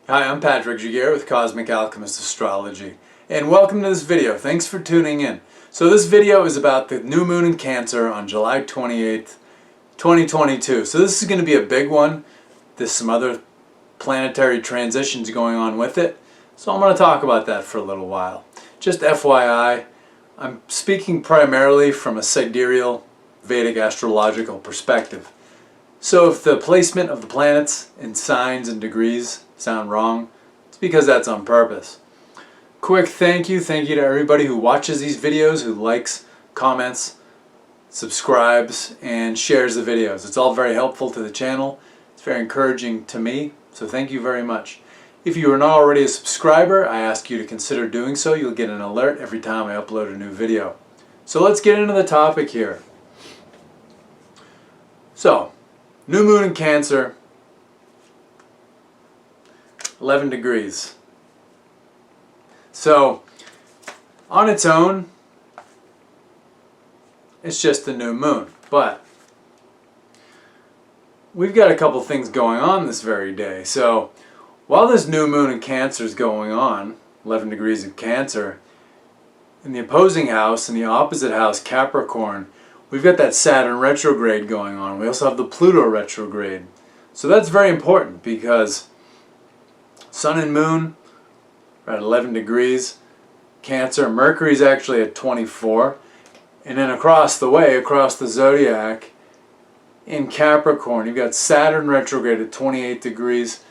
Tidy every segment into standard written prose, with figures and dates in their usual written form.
Hi, I'm Patrick Giguere with Cosmic Alchemist Astrology, and welcome to this video. Thanks for tuning in. So this video is about the new moon in Cancer on July 28th, 2022. So this is going to be a big one. There's some other planetary transitions going on with it. So I'm going to talk about that for a little while. Just FYI, I'm speaking primarily from a sidereal Vedic astrological perspective. So if the placement of the planets in signs and degrees sound wrong, it's because that's on purpose. Quick thank you to everybody who watches these videos, who likes, comments, subscribes, and shares the videos. It's all very helpful to the channel. It's very encouraging to me, so thank you very much. If you are not already a subscriber, I ask you to consider doing so. You'll get an alert every time I upload a new video. So let's get into the topic here. So, new moon in Cancer, 11 degrees. So, on its own, it's just a new moon. But, we've got a couple things going on this very day. So, while this new moon in Cancer is going on, 11 degrees of Cancer, in the opposing house, in the opposite house, Capricorn, we've got that Saturn retrograde going on. We also have the Pluto retrograde. So that's very important because Sun and Moon are at 11 degrees. Cancer, Mercury's actually at 24. And then across the way, across the zodiac, in Capricorn, you've got Saturn retrograde at 28 degrees,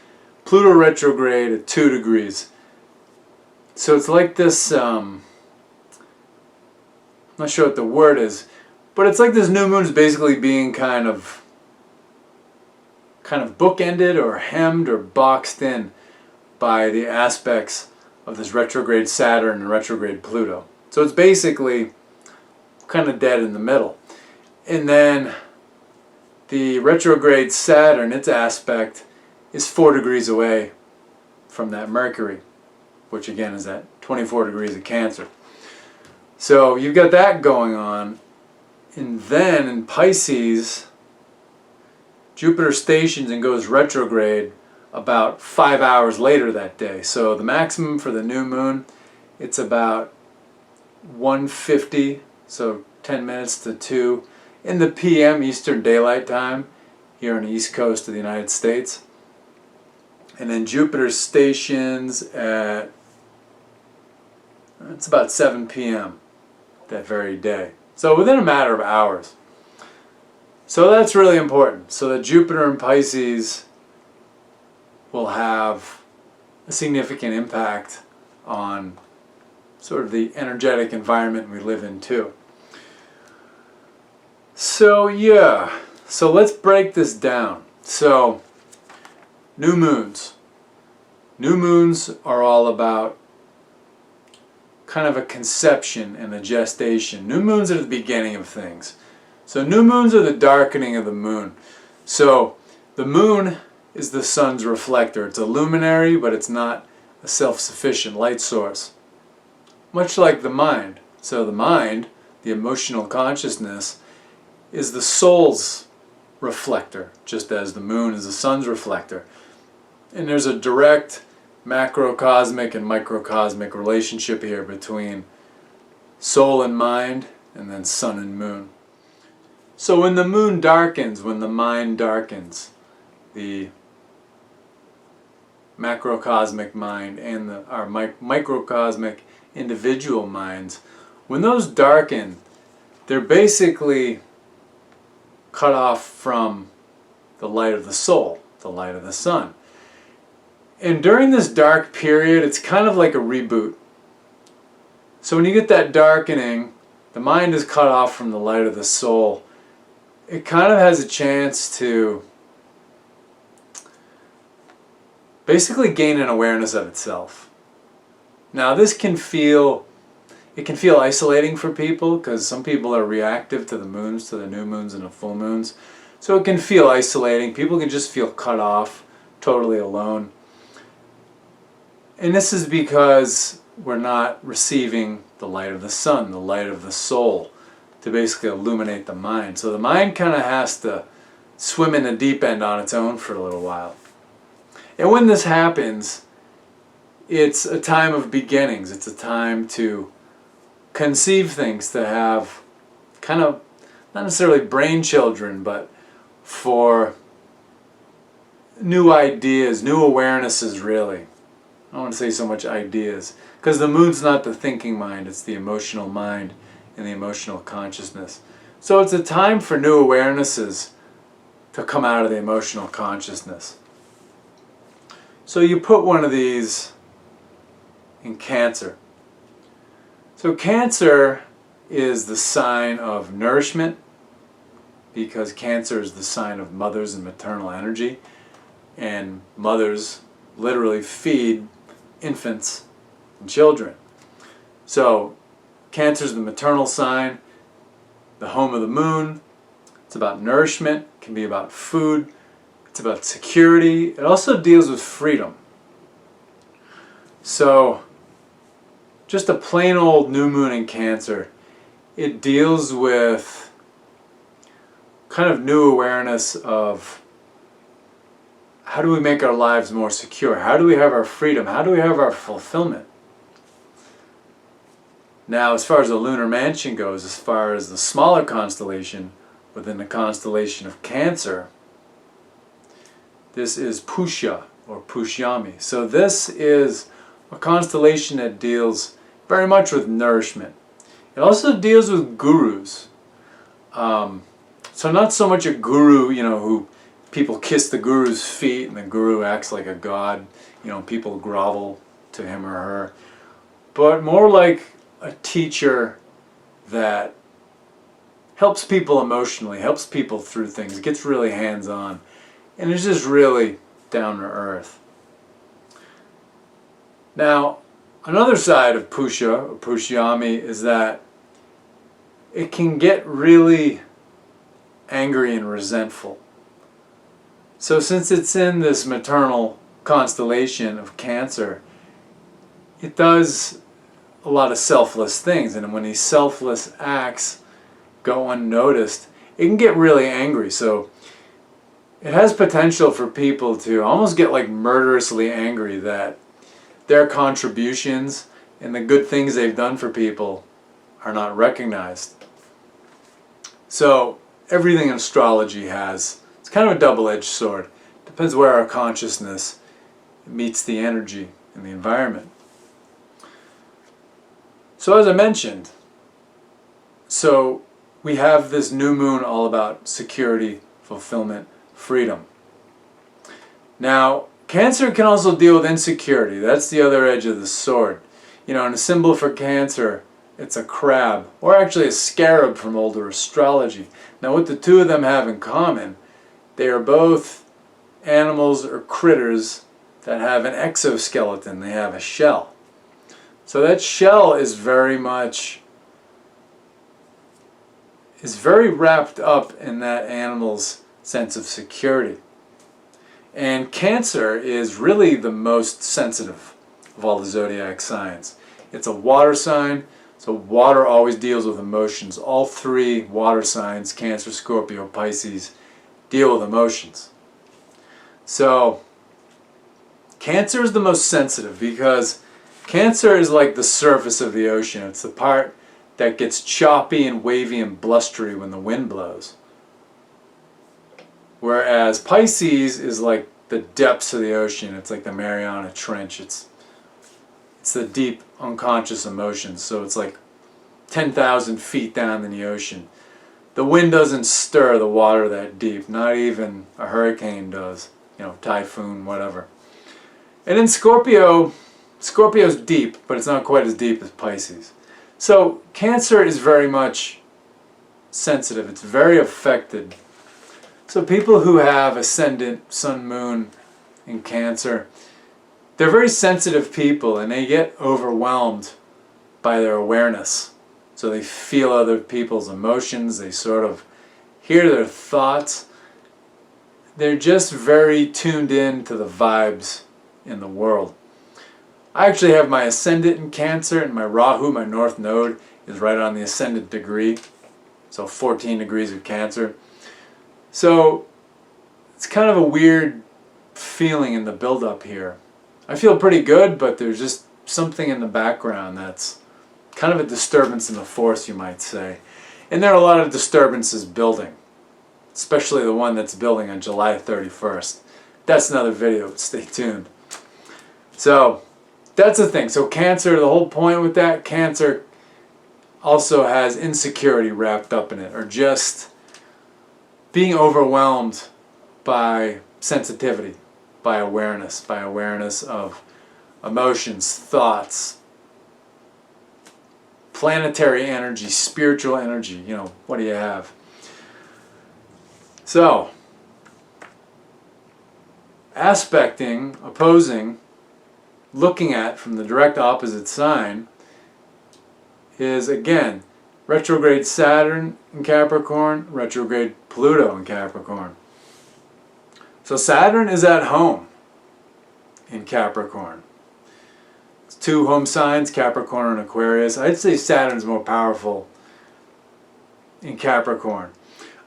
Pluto retrograde at 2 degrees. So it's like this, I'm not sure what the word is, but it's like this new moon is basically being kind of bookended or hemmed or boxed in by the aspects of this retrograde Saturn and retrograde Pluto. So it's basically kind of dead in the middle. And then the retrograde Saturn, its aspect, is 4 degrees away from that Mercury, which again is at 24 degrees of Cancer. So you've got that going on. And then in Pisces, Jupiter stations and goes retrograde about 5 hours later that day. So the maximum for the new moon, it's about 1:50, so 10 minutes to 2 in the PM Eastern Daylight Time here on the East Coast of the United States. And then Jupiter stations at, it's about 7 p.m. that very day. So within a matter of hours. So that's really important. So that Jupiter in Pisces will have a significant impact on sort of the energetic environment we live in too. So yeah, so let's break this down. So new moons. New moons are all about kind of a conception and a gestation. New moons are the beginning of things. So new moons are the darkening of the moon. So the moon is the sun's reflector. It's a luminary, but it's not a self-sufficient light source. Much like the mind. So the mind, the emotional consciousness, is the soul's reflector, just as the moon is the sun's reflector. And there's a direct macrocosmic and microcosmic relationship here between soul and mind, and then sun and moon. So when the moon darkens, when the mind darkens, the macrocosmic mind and our microcosmic individual minds, when those darken, they're basically cut off from the light of the soul, the light of the sun. And during this dark period, it's kind of like a reboot. So when you get that darkening, the mind is cut off from the light of the soul. It kind of has a chance to basically gain an awareness of itself. Now this can feel isolating for people because some people are reactive to the moons, to the new moons and the full moons. So it can feel isolating. People can just feel cut off, totally alone. And this is because we're not receiving the light of the sun, the light of the soul, to basically illuminate the mind. So the mind kind of has to swim in the deep end on its own for a little while. And when this happens, it's a time of beginnings. It's a time to conceive things, to have kind of, not necessarily brain children, but for new ideas, new awarenesses, really. I don't want to say so much ideas, because the moon's not the thinking mind, it's the emotional mind and the emotional consciousness. So it's a time for new awarenesses to come out of the emotional consciousness. So you put one of these in Cancer. So Cancer is the sign of nourishment, because Cancer is the sign of mothers and maternal energy, and mothers literally feed infants and children. So Cancer is the maternal sign, the home of the moon. It's about nourishment, it can be about food, it's about security. It also deals with freedom. So just a plain old new moon in Cancer, it deals with kind of new awareness of how do we make our lives more secure? How do we have our freedom? How do we have our fulfillment? Now, as far as the lunar mansion goes, as far as the smaller constellation within the constellation of Cancer, this is Pusha, or Pushyami. So this is a constellation that deals very much with nourishment. It also deals with gurus. So not so much a guru, who people kiss the guru's feet and the guru acts like a god, people grovel to him or her, but more like a teacher that helps people emotionally, helps people through things, gets really hands-on, and is just really down to earth. Now, another side of Pusha, or Pushyami, is that it can get really angry and resentful. So since it's in this maternal constellation of Cancer, it does a lot of selfless things, and when these selfless acts go unnoticed, it can get really angry. So it has potential for people to almost get like murderously angry that their contributions and the good things they've done for people are not recognized. So everything in astrology it's kind of a double-edged sword. Depends where our consciousness meets the energy in the environment. So as I mentioned, so we have this new moon all about security, fulfillment, freedom. Now, Cancer can also deal with insecurity. That's the other edge of the sword. And a symbol for Cancer, it's a crab, or actually a scarab from older astrology. Now what the two of them have in common, they are both animals or critters that have an exoskeleton. They have a shell. So that shell is very wrapped up in that animal's sense of security. And Cancer is really the most sensitive of all the zodiac signs. It's a water sign, so water always deals with emotions. All three water signs, Cancer, Scorpio, Pisces, deal with emotions. So Cancer is the most sensitive because Cancer is like the surface of the ocean. It's the part that gets choppy and wavy and blustery when the wind blows. Whereas Pisces is like the depths of the ocean. It's like the Mariana Trench. It's the deep unconscious emotions. So it's like 10,000 feet down in the ocean. The wind doesn't stir the water that deep. Not even a hurricane does. Typhoon, whatever. And in Scorpio's deep, but it's not quite as deep as Pisces. So Cancer is very much sensitive. It's very affected. So people who have ascendant, sun, moon in Cancer, they're very sensitive people, and they get overwhelmed by their awareness. So they feel other people's emotions. They sort of hear their thoughts. They're just very tuned in to the vibes in the world. I actually have my ascendant in Cancer, and my Rahu, my north node, is right on the ascendant degree. So 14 degrees of Cancer. So it's kind of a weird feeling in the build-up here. I feel pretty good, but there's just something in the background that's kind of a disturbance in the force, you might say. And there are a lot of disturbances building, especially the one that's building on July 31st. That's another video. Stay tuned. So that's the thing. So Cancer, the whole point with that, Cancer also has insecurity wrapped up in it, or just being overwhelmed by sensitivity, by awareness of emotions, thoughts, planetary energy, spiritual energy. You know, what do you have? So, aspecting, opposing, looking at from the direct opposite sign is, again, retrograde Saturn in Capricorn, retrograde Pluto in Capricorn. So Saturn is at home in Capricorn. It's two home signs, Capricorn and Aquarius. I'd say Saturn's more powerful in Capricorn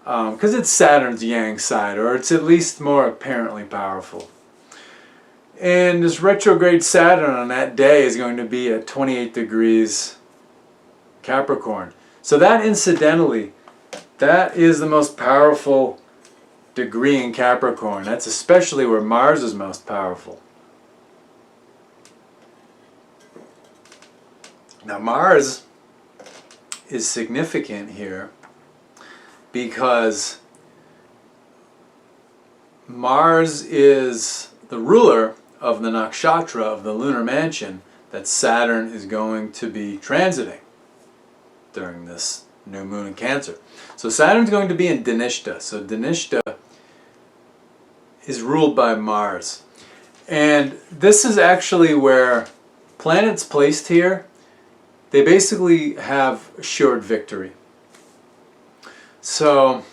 because it's Saturn's yang side, or it's at least more apparently powerful. And this retrograde Saturn on that day is going to be at 28 degrees Capricorn. So that, incidentally, that is the most powerful degree in Capricorn. That's especially where Mars is most powerful. Now Mars is significant here because Mars is the ruler of the nakshatra of the lunar mansion that Saturn is going to be transiting during this new moon in Cancer. So Saturn's going to be in Dhanishta. So Dhanishta is ruled by Mars. And this is actually where planets placed here, they basically have assured victory. So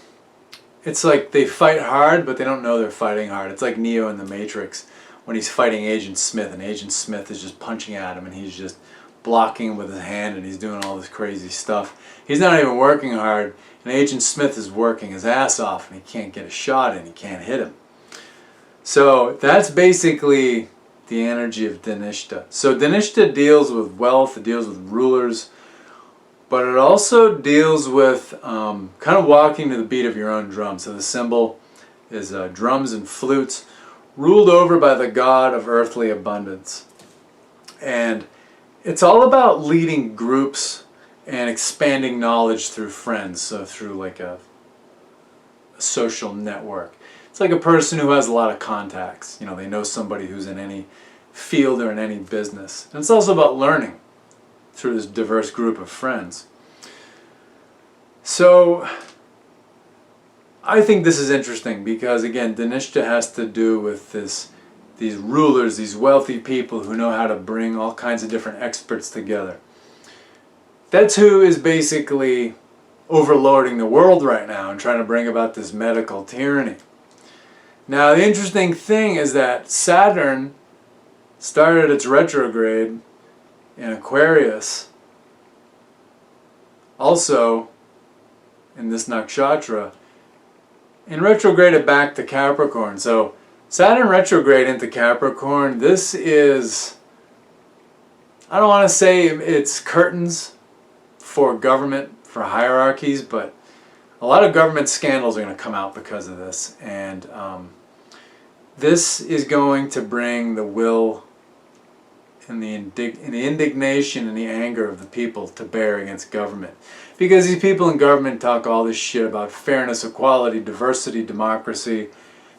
it's like they fight hard, but they don't know they're fighting hard. It's like Neo in the Matrix when he's fighting Agent Smith, and Agent Smith is just punching at him, and he's just blocking him with his hand, and he's doing all this crazy stuff. He's not even working hard, and Agent Smith is working his ass off, and he can't get a shot in, he can't hit him. So that's basically the energy of Dhanishta. So Dhanishta deals with wealth, it deals with rulers, but it also deals with kind of walking to the beat of your own drum. So the symbol is drums and flutes, ruled over by the god of earthly abundance. And it's all about leading groups and expanding knowledge through friends, so through like a social network. It's like a person who has a lot of contacts. You know, they know somebody who's in any field or in any business. And it's also about learning through this diverse group of friends. So I think this is interesting because, again, Dhanishta has to do with these rulers, these wealthy people who know how to bring all kinds of different experts together. That's who is basically overlording the world right now and trying to bring about this medical tyranny. Now, the interesting thing is that Saturn started its retrograde in Aquarius, also in this nakshatra, and retrograded back to Capricorn. So Saturn retrograde into Capricorn, this is, I don't want to say it's curtains for government, for hierarchies, but a lot of government scandals are going to come out because of this. And this is going to bring the will and the indignation and the anger of the people to bear against government. Because these people in government talk all this shit about fairness, equality, diversity, democracy.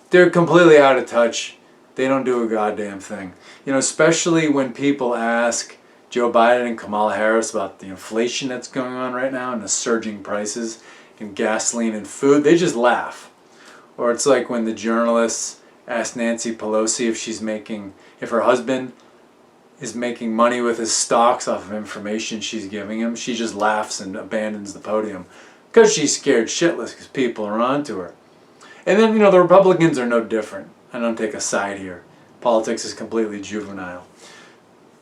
They're completely out of touch. They don't do a goddamn thing. You know, especially when people ask Joe Biden and Kamala Harris about the inflation that's going on right now and the surging prices in gasoline and food, they just laugh. Or it's like when the journalists ask Nancy Pelosi if her husband is making money with his stocks off of information she's giving him, she just laughs and abandons the podium because she's scared shitless because people are onto her. And then, you know, the Republicans are no different. I don't take a side here. Politics is completely juvenile.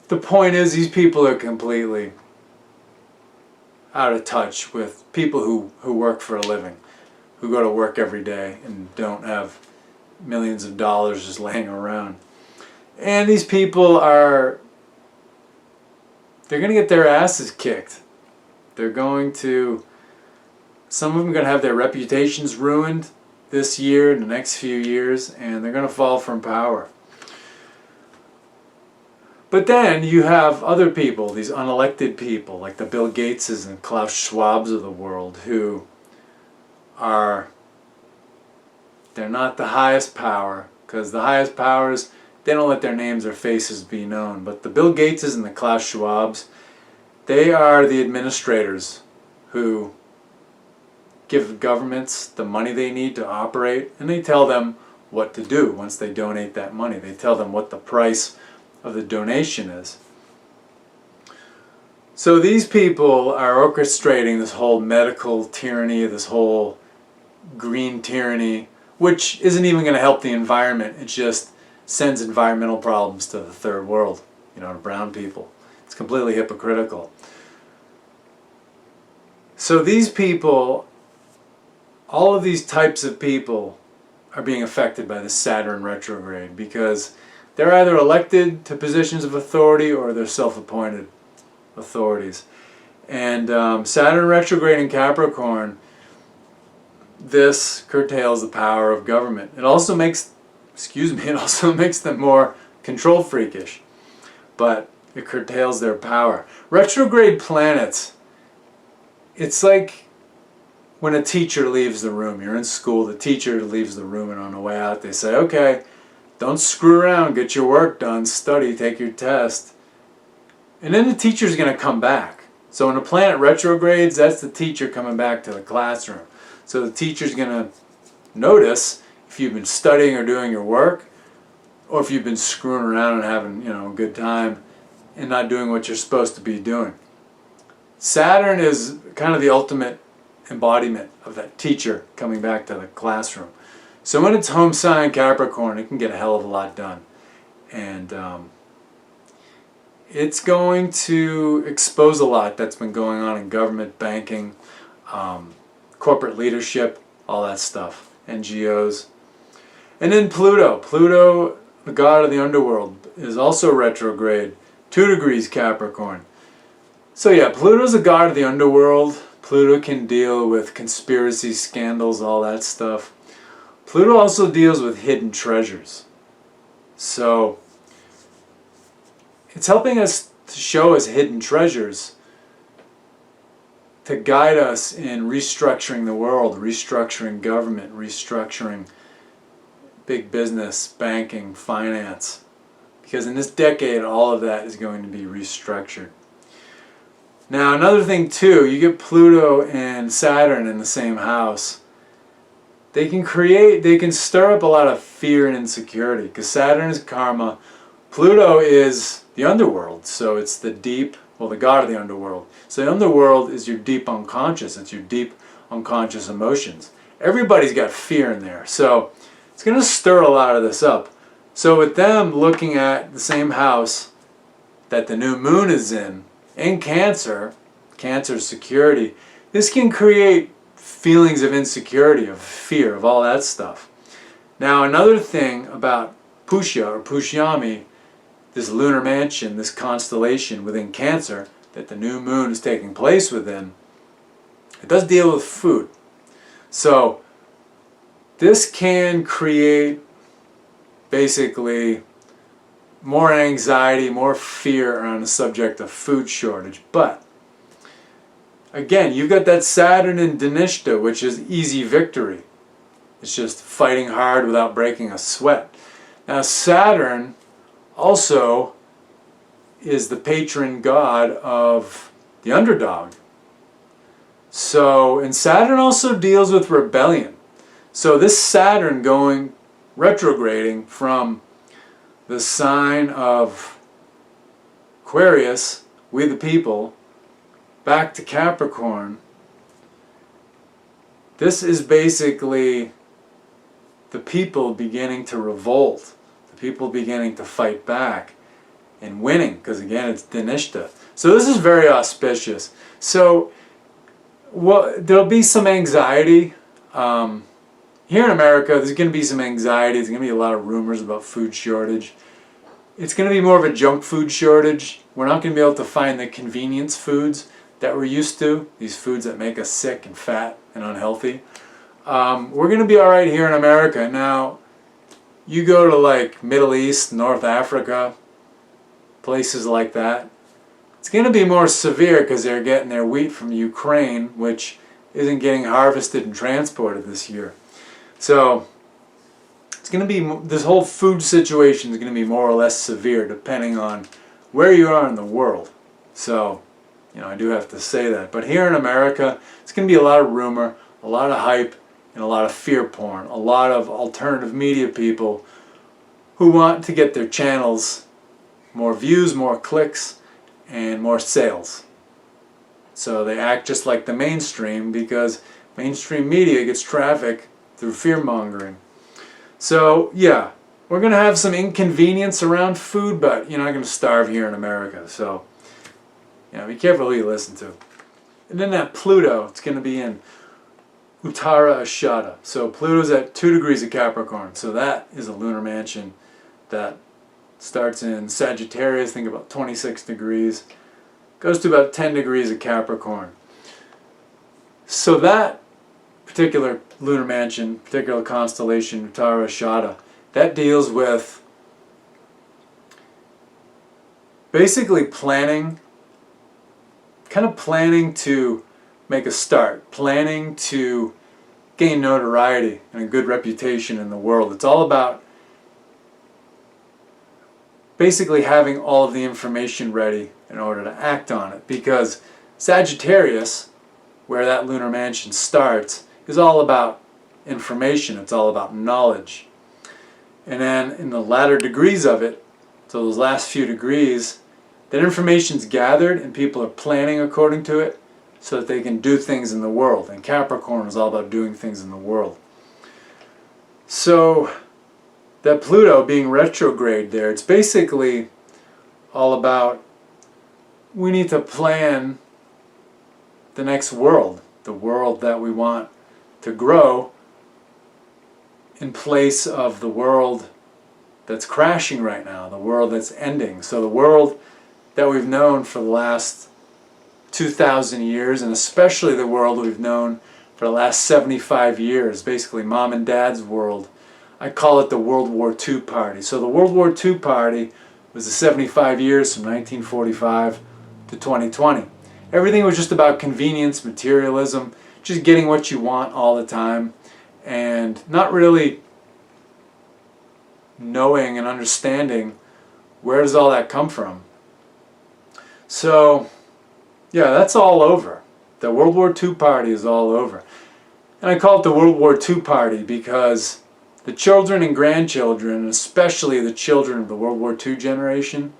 The point is, these people are completely out of touch with people who work for a living, who go to work every day and don't have millions of dollars just laying around. And these people they're going to get their asses kicked. Some of them are going to have their reputations ruined this year, in the next few years, and they're going to fall from power. But then you have other people, these unelected people, like the Bill Gateses and Klaus Schwabs of the world, who they're not the highest power, because the highest powers, they don't let their names or faces be known. But the Bill Gateses and the Klaus Schwabs, they are the administrators who give governments the money they need to operate, and they tell them what to do once they donate that money. They tell them what the price of the donation is. So these people are orchestrating this whole medical tyranny, this whole green tyranny, which isn't even going to help the environment. It just sends environmental problems to the third world, to brown people. It's completely hypocritical. So these people, all of these types of people are being affected by the Saturn retrograde, because they're either elected to positions of authority or they're self-appointed authorities. And Saturn retrograde in Capricorn, this curtails the power of government. It also makes, them more control freakish, but it curtails their power. Retrograde planets, it's like when a teacher leaves the room. You're in school, the teacher leaves the room, and on the way out they say, okay, don't screw around, get your work done, study, take your test. And then the teacher's going to come back. So when a planet retrogrades, that's the teacher coming back to the classroom. So the teacher's going to notice if you've been studying or doing your work, or if you've been screwing around and having, a good time and not doing what you're supposed to be doing. Saturn is kind of the ultimate embodiment of that teacher coming back to the classroom. So when it's home sign Capricorn, it can get a hell of a lot done. And it's going to expose a lot that's been going on in government, banking, corporate leadership, all that stuff, NGOs. And then Pluto, the god of the underworld, is also retrograde, 2 degrees Capricorn. So yeah, Pluto's a god of the underworld. Pluto can deal with conspiracy, scandals, all that stuff. Pluto also deals with hidden treasures. So it's helping us to show us hidden treasures to guide us in restructuring the world, restructuring government, restructuring big business, banking, finance. Because in this decade, all of that is going to be restructured. Now, another thing too, you get Pluto and Saturn in the same house. They can stir up a lot of fear and insecurity, because Saturn is karma. Pluto is the underworld, so it's the deep, the god of the underworld. So the underworld is your deep unconscious. It's your deep unconscious emotions. Everybody's got fear in there, so it's going to stir a lot of this up. So with them looking at the same house that the new moon is in Cancer, Cancer's security, this can create feelings of insecurity, of fear, of all that stuff. Now another thing about Pushya or Pushyami, this lunar mansion, this constellation within Cancer that the new moon is taking place within, it does deal with food. So this can create basically more anxiety, more fear on the subject of food shortage. But again, you've got that Saturn in Dhanishta, which is easy victory. It's just fighting hard without breaking a sweat. Now Saturn also is the patron god of the underdog. So, and Saturn also deals with rebellion. So this Saturn going retrograding from the sign of Aquarius, we the people, back to Capricorn, this is basically the people beginning to revolt, the people beginning to fight back and winning, because again it's Dhanishta. So this is very auspicious. So there'll be some anxiety, here in America, there's going to be some anxiety. There's going to be a lot of rumors about food shortage. It's going to be more of a junk food shortage. We're not going to be able to find the convenience foods that we're used to, these foods that make us sick and fat and unhealthy. We're going to be alright here in America. Now, you go to like Middle East, North Africa, places like that, it's going to be more severe because they're getting their wheat from Ukraine, which isn't getting harvested and transported this year. So it's going to be, this whole food situation is going to be more or less severe depending on where you are in the world. So, I do have to say that. But here in America, it's going to be a lot of rumor, a lot of hype, and a lot of fear porn. A lot of alternative media people who want to get their channels more views, more clicks, and more sales. So they act just like the mainstream because mainstream media gets traffic through fear-mongering. So yeah, we're going to have some inconvenience around food, but you're not going to starve here in America. So be careful who you listen to. And then that Pluto, it's going to be in Uttara Ashada. So Pluto's at 2 degrees of Capricorn. So that is a lunar mansion that starts in Sagittarius, think about 26 degrees, goes to about 10 degrees of Capricorn. So that particular lunar mansion, particular constellation, Uttara Ashada, that deals with basically planning to make a start, planning to gain notoriety and a good reputation in the world. It's all about basically having all of the information ready in order to act on it, because Sagittarius, where that lunar mansion starts, is all about information. It's all about knowledge. And then in the latter degrees of it, so those last few degrees, that information's gathered and people are planning according to it so that they can do things in the world. And Capricorn is all about doing things in the world. So that Pluto being retrograde there, it's basically all about, we need to plan the next world, the world that we want to grow in place of the world that's crashing right now, the world that's ending. So the world that we've known for the last 2,000 years, and especially the world we've known for the last 75 years, basically Mom and Dad's world. I call it the World War II party. So the World War II party was the 75 years from 1945 to 2020. Everything was just about convenience, materialism, just getting what you want all the time, and not really knowing and understanding where does all that come from. So yeah, that's all over. The World War II party is all over. And I call it the World War II party because the children and grandchildren, especially the children of the World War II generation,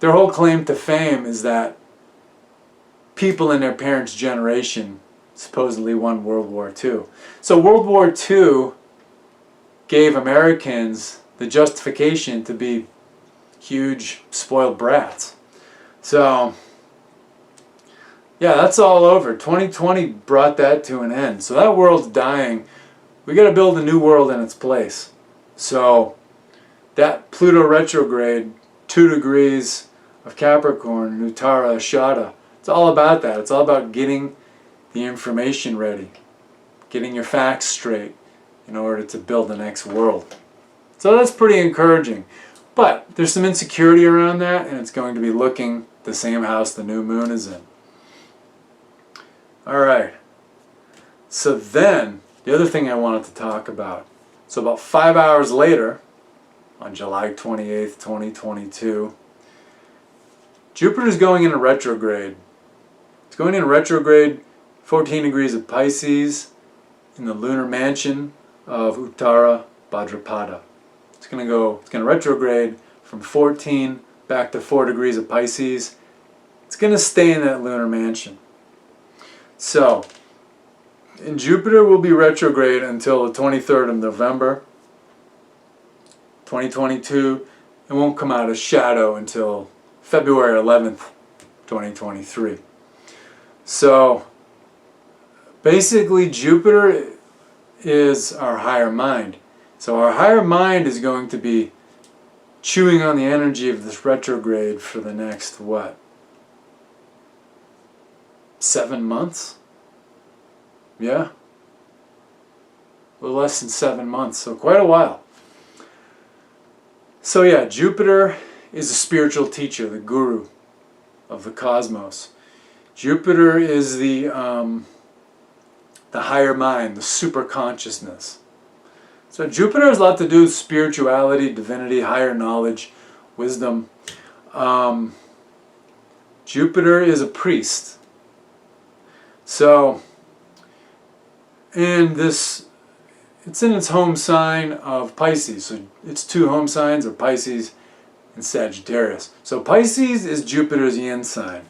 their whole claim to fame is that people in their parents' generation supposedly won World War II. So World War II gave Americans the justification to be huge spoiled brats. So yeah, that's all over. 2020 brought that to an end. So that world's dying. We got to build a new world in its place. So that Pluto retrograde, 2 degrees of Capricorn, Uttara Ashada, it's all about that. It's all about getting the information ready, getting your facts straight in order to build the next world. So that's pretty encouraging. But there's some insecurity around that, and it's going to be looking the same house the new moon is in. Alright, so then the other thing I wanted to talk about, so about 5 hours later, on July 28th, 2022, Jupiter's going into retrograde. It's going into retrograde, 14 degrees of Pisces, in the lunar mansion of Uttara Bhadrapada. It's going to retrograde from 14 back to 4 degrees of Pisces. It's going to stay in that lunar mansion. So, and Jupiter will be retrograde until the 23rd of November 2022. It won't come out of shadow until February 11th, 2023. So, basically Jupiter is our higher mind. So our higher mind is going to be chewing on the energy of this retrograde for the next, what, 7 months? Yeah. A little less than 7 months, so quite a while. So yeah, Jupiter is a spiritual teacher, the guru of the cosmos. Jupiter is the higher mind, the super consciousness. So Jupiter has a lot to do with spirituality, divinity, higher knowledge, wisdom. Jupiter is a priest. So, and this, it's in its home sign of Pisces. So its two home signs are Pisces and Sagittarius. So Pisces is Jupiter's yin sign.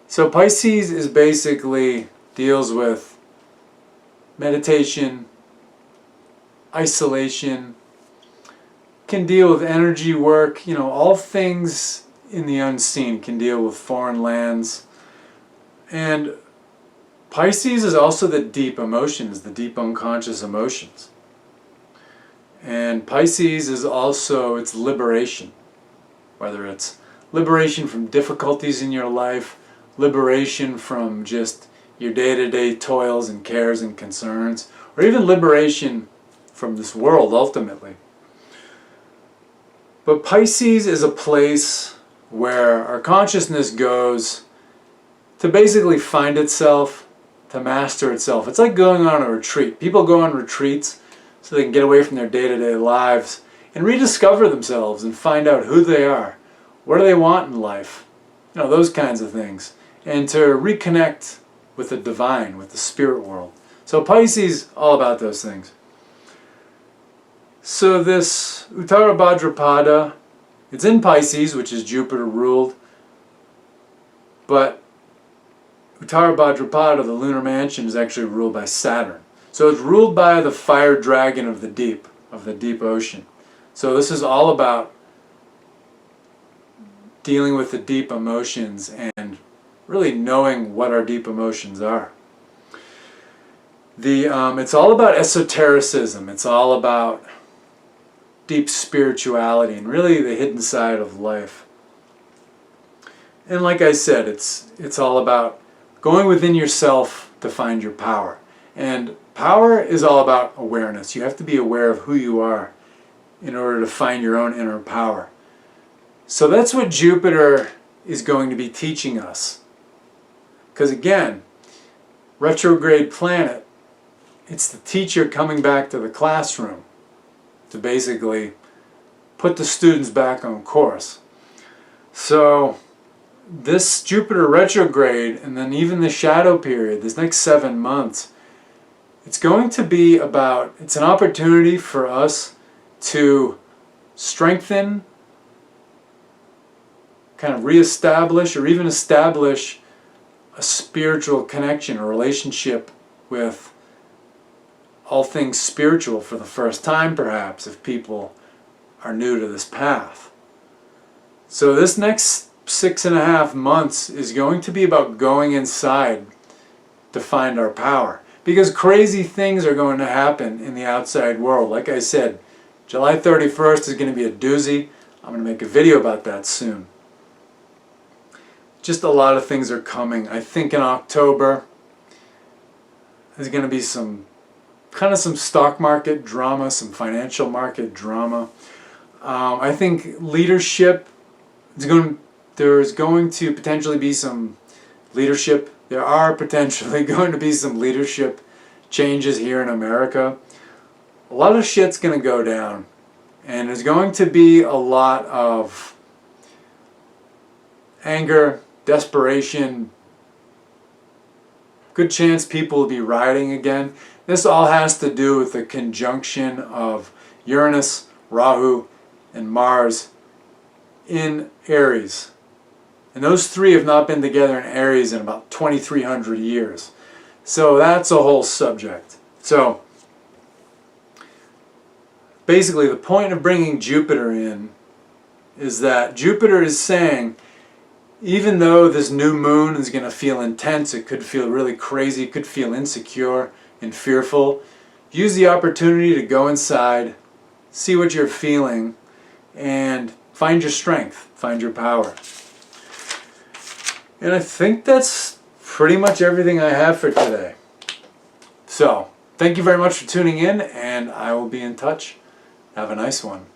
So Pisces is basically deals with meditation, isolation, can deal with energy work, all things in the unseen, can deal with foreign lands. And Pisces is also the deep emotions, the deep unconscious emotions. And Pisces is also, it's liberation. Whether it's liberation from difficulties in your life, liberation from just your day-to-day toils and cares and concerns, or even liberation from this world ultimately. But Pisces is a place where our consciousness goes to basically find itself, to master itself. It's like going on a retreat. People go on retreats so they can get away from their day-to-day lives and rediscover themselves and find out who they are. What do they want in life? Those kinds of things. And to reconnect with the divine, with the spirit world. So Pisces, all about those things. So this Uttara Bhadrapada, it's in Pisces, which is Jupiter ruled, but Uttara Bhadrapada, the lunar mansion, is actually ruled by Saturn. So it's ruled by the fire dragon of the deep ocean. So this is all about dealing with the deep emotions and really knowing what our deep emotions are. It's all about esotericism. It's all about deep spirituality and really the hidden side of life. And like I said, it's all about going within yourself to find your power. And power is all about awareness. You have to be aware of who you are in order to find your own inner power. So that's what Jupiter is going to be teaching us. Because again, retrograde planet, it's the teacher coming back to the classroom to basically put the students back on course. So this Jupiter retrograde, and then even the shadow period, this next 7 months, it's going to be about, it's an opportunity for us to strengthen, kind of reestablish, or even establish a spiritual connection, a relationship with all things spiritual for the first time, perhaps, if people are new to this path. So this next 6.5 months is going to be about going inside to find our power. Because crazy things are going to happen in the outside world. Like I said, July 31st is going to be a doozy. I'm going to make a video about that soon. Just a lot of things are coming. I think in October there's going to be some stock market drama, some financial market drama. I think leadership there's going to potentially be some leadership. There are potentially going to be some leadership changes here in America. A lot of shit's going to go down, and there's going to be a lot of anger, desperation. Good chance people will be rioting again. This all has to do with the conjunction of Uranus, Rahu, and Mars in Aries. And those three have not been together in Aries in about 2,300 years. So that's a whole subject. So basically the point of bringing Jupiter in is that Jupiter is saying, even though this new moon is going to feel intense, it could feel really crazy, it could feel insecure and fearful, use the opportunity to go inside, see what you're feeling, and find your strength, find your power. And I think that's pretty much everything I have for today. So, thank you very much for tuning in, and I will be in touch. Have a nice one.